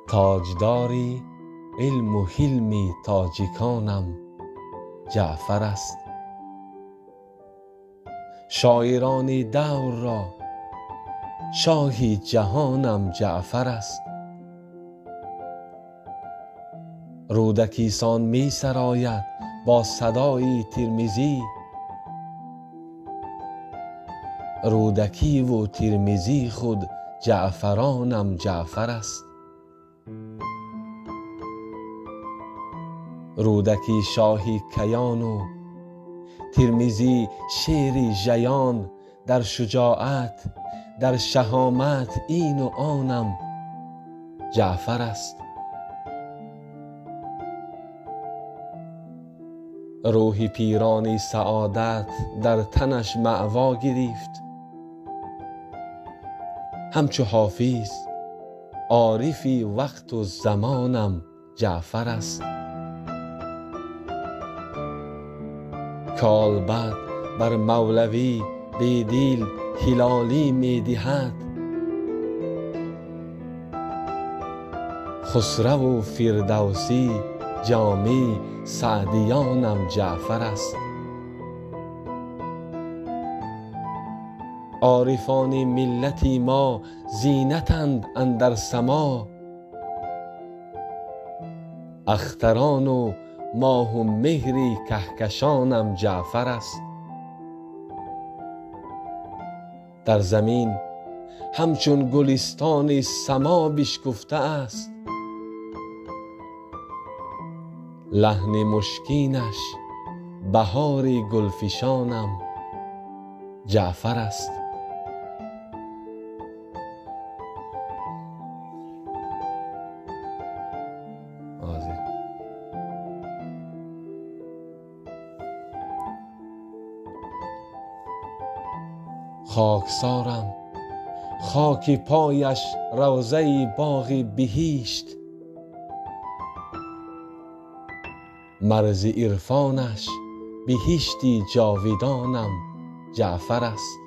تاجداری علم و حلم تاجیکانم جعفر است. شاعران دور را شاهی جهانم جعفر است. رودکی سان می سراید با صدای ترمذی، رودکی و ترمذی خود جعفرانم جعفر است. رودکی شاهی کیان و ترمذی شیر ژیان، در شجاعت در شهامت این و آنم جعفر است. روح پیران سعادت در تنش مأوا گرفت، همچو حافظ عارفی وقت و زمانم جعفر است. کالبد بر مولوی بیدل هلالی می دهد، خسرو و فردوسی جامی سعدیانم جعفر است. عارفان ملتی ما زینتند اندر سما، اختران و ماه و مهر کهکشانم جعفر است. در زمین همچون گلستان سما بشکفته است، لحن مشکینش بهار گلفشانم جعفر است. خاکسارم خاک پایش روضه باغ بهشت، مرز عرفانش بهشتی جاودانم جعفر است.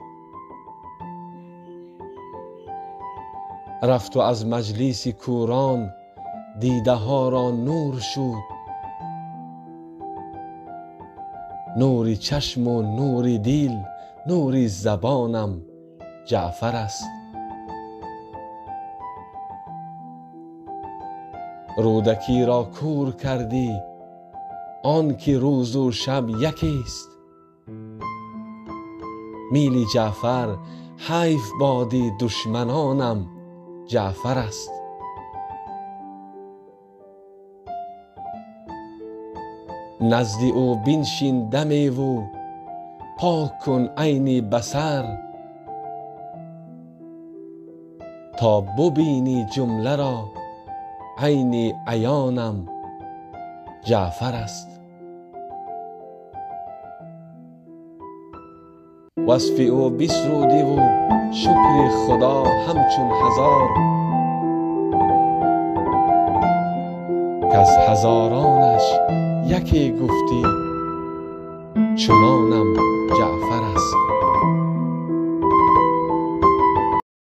رفت و از مجلس کوران دیده ها را نور شد، نور چشم و نور دل نور زبانم جعفر است. رودکی را کور کردی آن که روز و شب یکی است، میل جعفر حیف باد دشمنانم جعفر است. نزد او بنشین دمی و پاک کن عین بصر، تا ببینی جمله را عین عیانم جعفر است. وصف او بسرودی و شکر خدا همچون هزار، کز هزارانش یکی گفتی چنانم جعفر است.